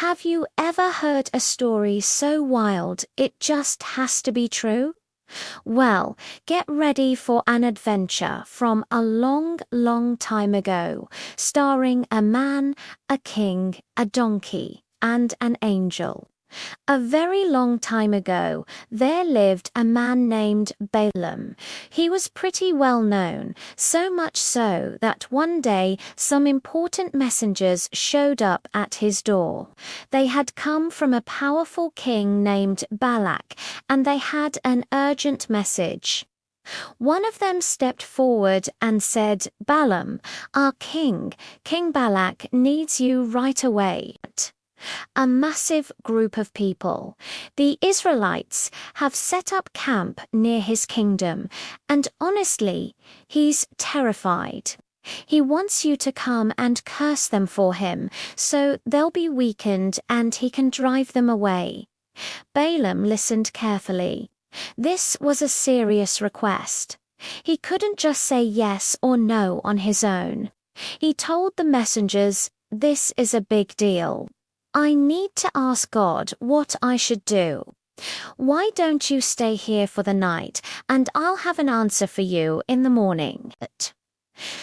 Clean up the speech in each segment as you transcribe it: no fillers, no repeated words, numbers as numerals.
Have you ever heard a story so wild it just has to be true? Well, get ready for an adventure from a long, long time ago, starring a man, a king, a donkey, and an angel. A very long time ago, there lived a man named Balaam. He was pretty well known, so much so that one day some important messengers showed up at his door. They had come from a powerful king named Balak, and they had an urgent message. One of them stepped forward and said, "Balaam, our king, King Balak, needs you right away." A massive group of people. The Israelites have set up camp near his kingdom, and honestly, he's terrified. He wants you to come and curse them for him, so they'll be weakened and he can drive them away. Balaam listened carefully. This was a serious request. He couldn't just say yes or no on his own. He told the messengers, "This is a big deal. I need to ask God what I should do. Why don't you stay here for the night, and I'll have an answer for you in the morning."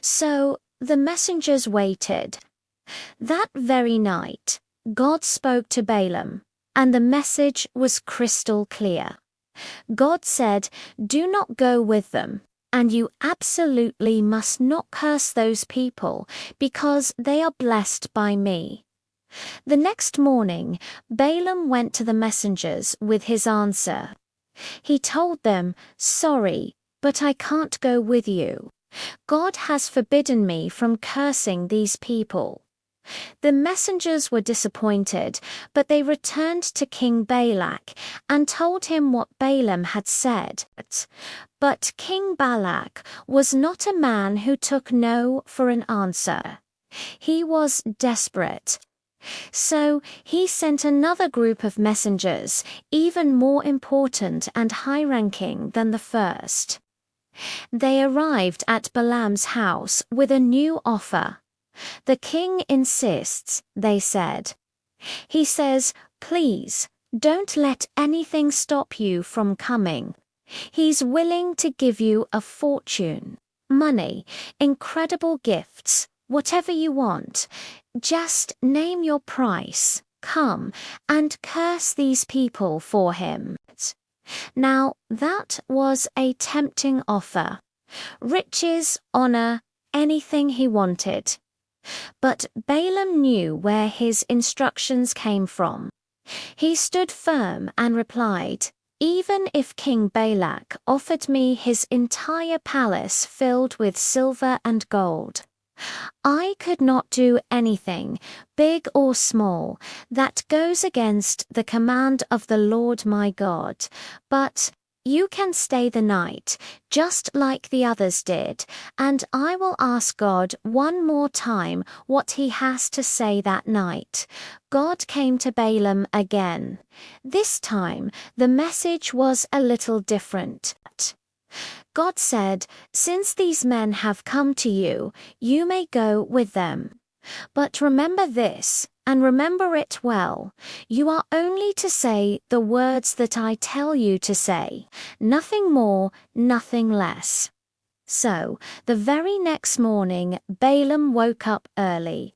So the messengers waited. That very night, God spoke to Balaam, and the message was crystal clear. God said, "Do not go with them, and you absolutely must not curse those people, because they are blessed by me." The next morning, Balaam went to the messengers with his answer. He told them, "Sorry, but I can't go with you. God has forbidden me from cursing these people." The messengers were disappointed, but they returned to King Balak and told him what Balaam had said. But King Balak was not a man who took no for an answer. He was desperate. So he sent another group of messengers, even more important and high-ranking than the first. They arrived at Balaam's house with a new offer. "The king insists," they said. "He says, please, don't let anything stop you from coming. He's willing to give you a fortune, money, incredible gifts, whatever you want. Just name your price, come, and curse these people for him." Now, that was a tempting offer. Riches, honor, anything he wanted. But Balaam knew where his instructions came from. He stood firm and replied, "Even if King Balak offered me his entire palace filled with silver and gold, I could not do anything, big or small, that goes against the command of the Lord my God. But you can stay the night, just like the others did, and I will ask God one more time what he has to say that night." God came to Balaam again. This time, the message was a little different. God said, "Since these men have come to you, you may go with them. But remember this, and remember it well. You are only to say the words that I tell you to say, nothing more, nothing less." So, the very next morning, Balaam woke up early.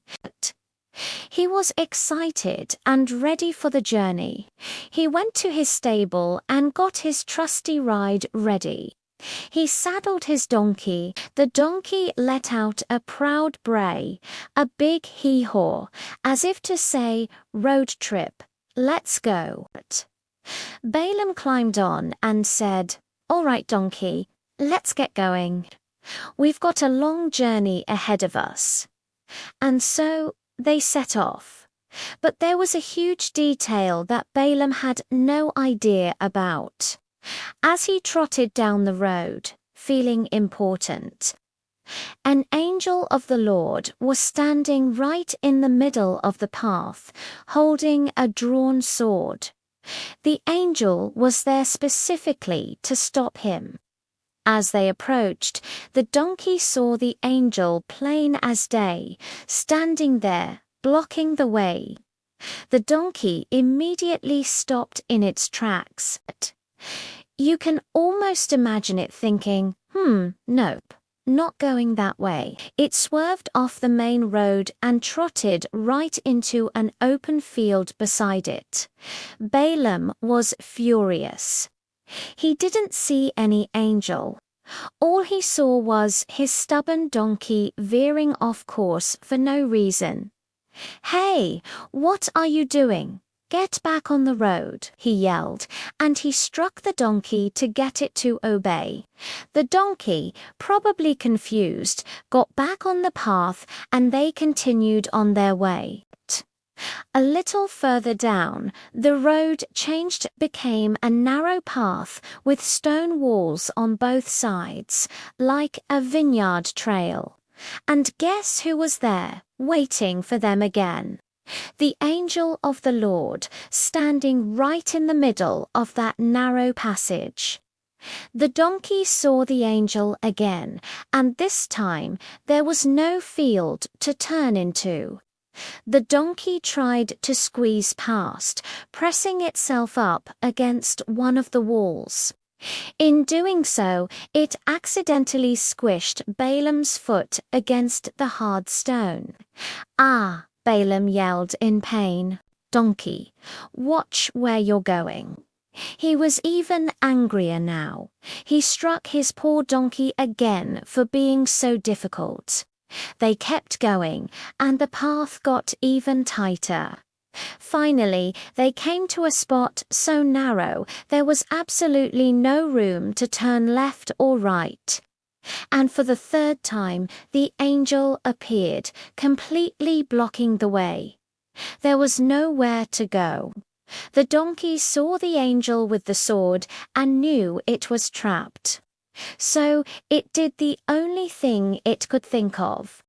He was excited and ready for the journey. He went to his stable and got his trusty ride ready. He saddled his donkey. The donkey let out a proud bray, a big hee-haw, as if to say, "Road trip, let's go." Balaam climbed on and said, "All right, donkey, let's get going. We've got a long journey ahead of us." And so they set off. But there was a huge detail that Balaam had no idea about. As he trotted down the road, feeling important, an angel of the Lord was standing right in the middle of the path, holding a drawn sword. The angel was there specifically to stop him. As they approached, the donkey saw the angel plain as day, standing there, blocking the way. The donkey immediately stopped in its tracks. You can almost imagine it thinking, nope, not going that way. It swerved off the main road and trotted right into an open field beside it. Balaam was furious. He didn't see any angel. All he saw was his stubborn donkey veering off course for no reason. "Hey, what are you doing? Get back on the road," he yelled, and he struck the donkey to get it to obey. The donkey, probably confused, got back on the path and they continued on their way. A little further down, the road became a narrow path with stone walls on both sides, like a vineyard trail. And guess who was there, waiting for them again? The angel of the Lord, standing right in the middle of that narrow passage. The donkey saw the angel again, and this time there was no field to turn into. The donkey tried to squeeze past, pressing itself up against one of the walls. In doing so, it accidentally squished Balaam's foot against the hard stone. "Ah!" Balaam yelled in pain. "Donkey, watch where you're going." He was even angrier now. He struck his poor donkey again for being so difficult. They kept going, and the path got even tighter. Finally, they came to a spot so narrow there was absolutely no room to turn left or right. And for the third time, the angel appeared, completely blocking the way. There was nowhere to go. The donkey saw the angel with the sword and knew it was trapped. So it did the only thing it could think of.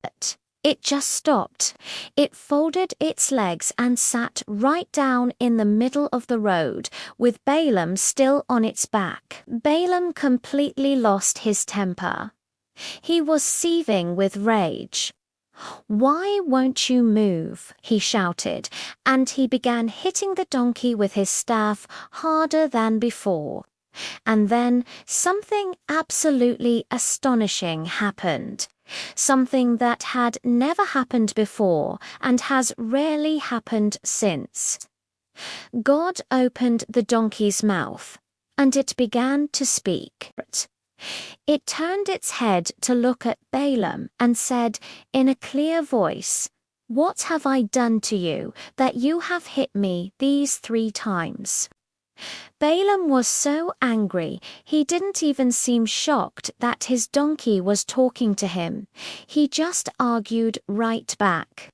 It just stopped. It folded its legs and sat right down in the middle of the road, with Balaam still on its back. Balaam completely lost his temper. He was seething with rage. "Why won't you move?" he shouted, and he began hitting the donkey with his staff harder than before. And then something absolutely astonishing happened. Something that had never happened before and has rarely happened since. God opened the donkey's mouth, and it began to speak. It turned its head to look at Balaam and said in a clear voice, "What have I done to you that you have hit me these 3 times?" Balaam was so angry he didn't even seem shocked that his donkey was talking to him. He just argued right back.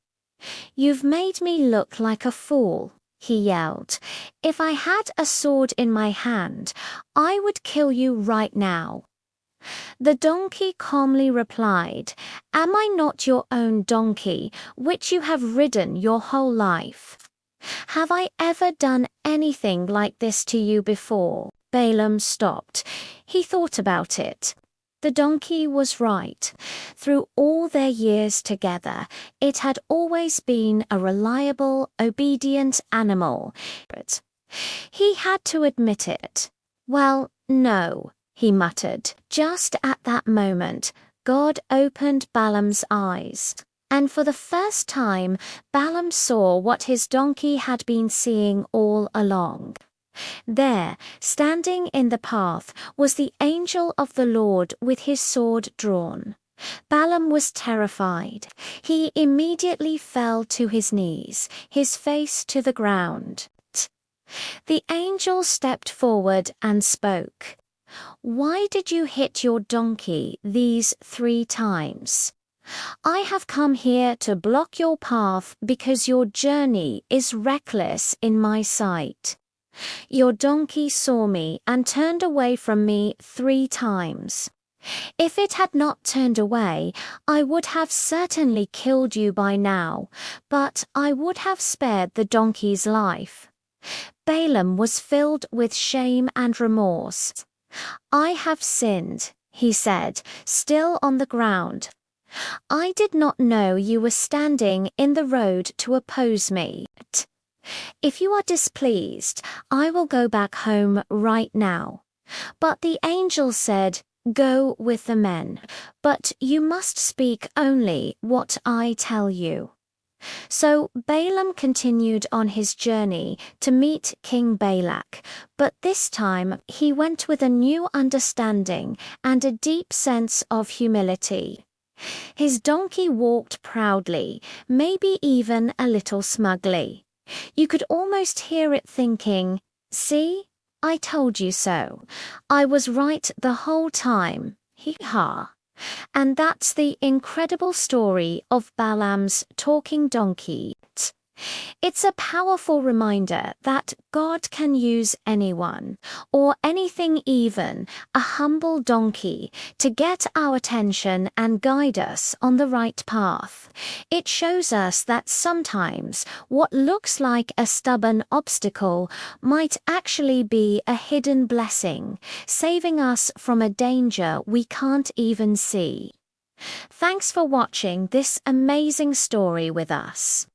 "You've made me look like a fool," he yelled. "If I had a sword in my hand, I would kill you right now." The donkey calmly replied, "Am I not your own donkey, which you have ridden your whole life? Have I ever done anything like this to you before?" Balaam stopped. He thought about it. The donkey was right. Through all their years together, it had always been a reliable, obedient animal. But he had to admit it. "Well, no," he muttered. Just at that moment, God opened Balaam's eyes. And for the first time, Balaam saw what his donkey had been seeing all along. There, standing in the path, was the angel of the Lord with his sword drawn. Balaam was terrified. He immediately fell to his knees, his face to the ground. The angel stepped forward and spoke. "Why did you hit your donkey these 3 times? I have come here to block your path because your journey is reckless in my sight. Your donkey saw me and turned away from me 3 times. If it had not turned away, I would have certainly killed you by now, but I would have spared the donkey's life." Balaam was filled with shame and remorse. "I have sinned," he said, still on the ground. "I did not know you were standing in the road to oppose me." If you are displeased, I will go back home right now." But the angel said, "Go with the men, but you must speak only what I tell you." So Balaam continued on his journey to meet King Balak, but this time he went with a new understanding and a deep sense of humility. His donkey walked proudly, maybe even a little smugly. You could almost hear it thinking, "See, I told you so. I was right the whole time. Hee-ha." And that's the incredible story of Balaam's talking donkey. It's a powerful reminder that God can use anyone, or anything, even a humble donkey, to get our attention and guide us on the right path. It shows us that sometimes what looks like a stubborn obstacle might actually be a hidden blessing, saving us from a danger we can't even see. Thanks for watching this amazing story with us.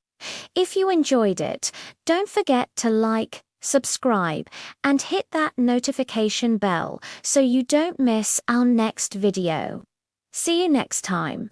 If you enjoyed it, don't forget to like, subscribe, and hit that notification bell so you don't miss our next video. See you next time.